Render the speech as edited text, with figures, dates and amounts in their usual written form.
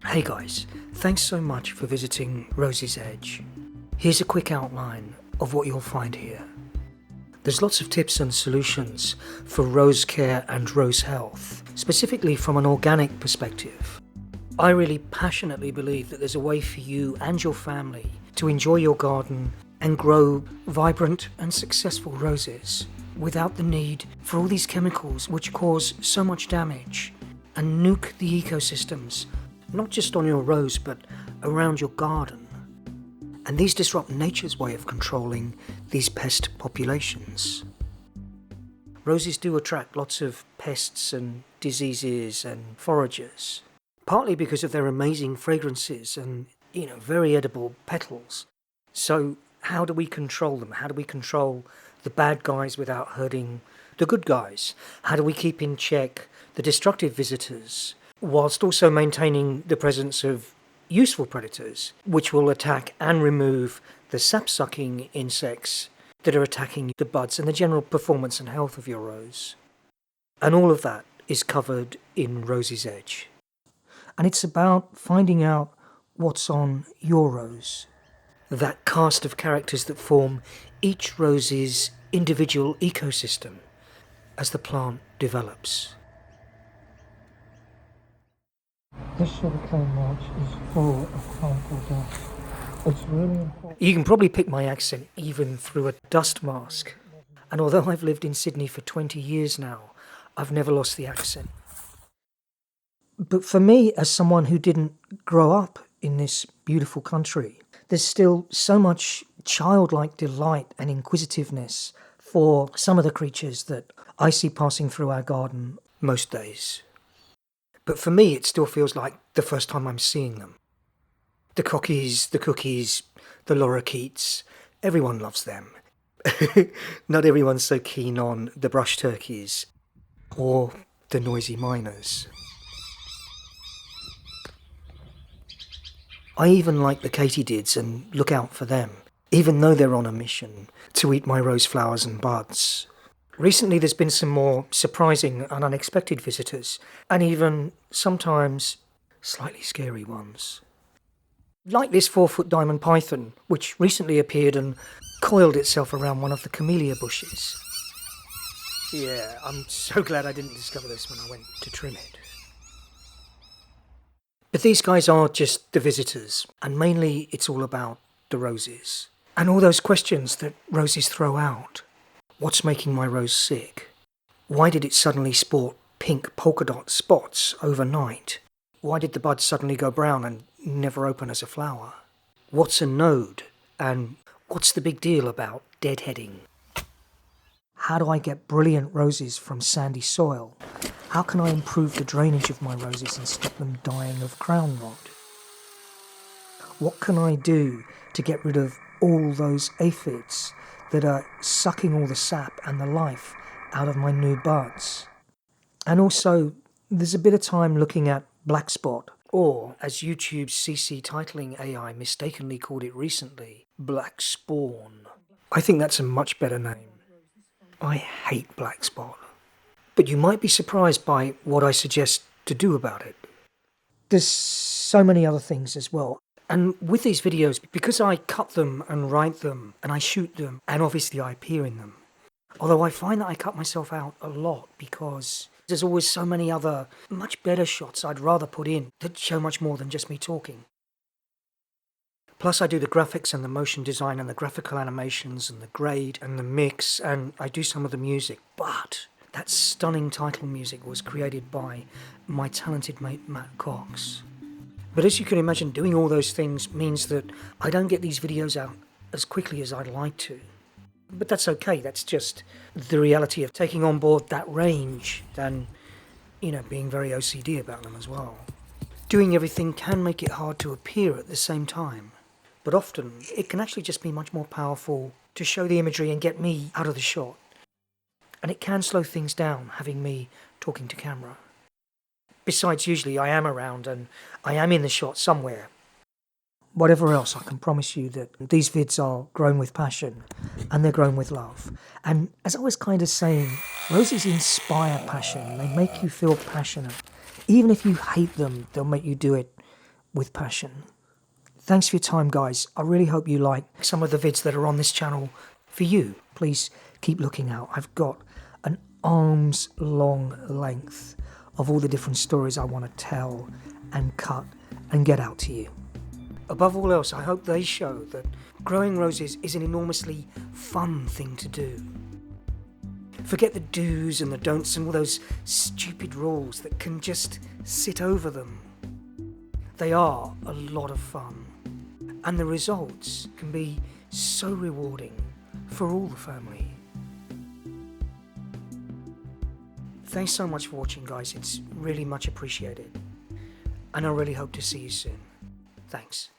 Hey guys, thanks so much for visiting Rosie's Edge. Here's a quick outline of what you'll find here. There's lots of tips and solutions for rose care and rose health, specifically from an organic perspective. I really passionately believe that there's a way for you and your family to enjoy your garden and grow vibrant and successful roses without the need for all these chemicals which cause so much damage and nuke the ecosystems, not just on your rose but around your garden. And these disrupt nature's way of controlling these pest populations. Roses do attract lots of pests and diseases and foragers, partly because of their amazing fragrances and, very edible petals. So how do we control them? How do we control the bad guys without hurting the good guys? How do we keep in check the destructive visitors whilst also maintaining the presence of useful predators, which will attack and remove the sap-sucking insects that are attacking the buds and the general performance and health of your rose? And all of that is covered in Rosie's Edge. And it's about finding out what's on your rose, that cast of characters that form each rose's individual ecosystem as the plant develops. This sugarcane mulch is full of harmful dust. It's really important. You can probably pick my accent even through a dust mask. And although I've lived in Sydney for 20 years now, I've never lost the accent. But for me, as someone who didn't grow up in this beautiful country, there's still so much childlike delight and inquisitiveness for some of the creatures that I see passing through our garden most days. But for me, it still feels like the first time I'm seeing them. The cockies, the cookies, the lorikeets, everyone loves them. Not everyone's so keen on the brush turkeys or the noisy miners. I even like the katydids and look out for them, even though they're on a mission to eat my rose flowers and buds. Recently there's been some more surprising and unexpected visitors, and even sometimes slightly scary ones. Like this 4-foot diamond python, which recently appeared and coiled itself around one of the camellia bushes. Yeah, I'm so glad I didn't discover this when I went to trim it. But these guys are just the visitors, and mainly it's all about the roses. And all those questions that roses throw out. What's making my rose sick? Why did it suddenly sport pink polka dot spots overnight? Why did the bud suddenly go brown and never open as a flower? What's a node? And what's the big deal about deadheading? How do I get brilliant roses from sandy soil? How can I improve the drainage of my roses and stop them dying of crown rot? What can I do to get rid of all those aphids that are sucking all the sap and the life out of my new buds? And also, there's a bit of time looking at black spot, or as YouTube's CC titling AI mistakenly called it recently, black spawn. I think that's a much better name. I hate black spot. But you might be surprised by what I suggest to do about it. There's so many other things as well. And with these videos, because I cut them and write them and I shoot them and obviously I appear in them, although I find that I cut myself out a lot because there's always so many other much better shots I'd rather put in that show much more than just me talking. Plus I do the graphics and the motion design and the graphical animations and the grade and the mix, and I do some of the music. But that stunning title music was created by my talented mate Matt Cox. But as you can imagine, doing all those things means that I don't get these videos out as quickly as I'd like to. But that's okay, that's just the reality of taking on board that range and, being very OCD about them as well. Doing everything can make it hard to appear at the same time. But often, it can actually just be much more powerful to show the imagery and get me out of the shot. And it can slow things down, having me talking to camera. Besides, usually I am around and I am in the shot somewhere. Whatever else, I can promise you that these vids are grown with passion and they're grown with love. And as I was kind of saying, roses inspire passion. They make you feel passionate. Even if you hate them, they'll make you do it with passion. Thanks for your time, guys. I really hope you like some of the vids that are on this channel for you. Please keep looking out. I've got an arm's long length of all the different stories I want to tell and cut and get out to you. Above all else, I hope they show that growing roses is an enormously fun thing to do. Forget the do's and the don'ts and all those stupid rules that can just sit over them. They are a lot of fun, and the results can be so rewarding for all the family. Thanks so much for watching, guys. It's really much appreciated, and I really hope to see you soon. Thanks.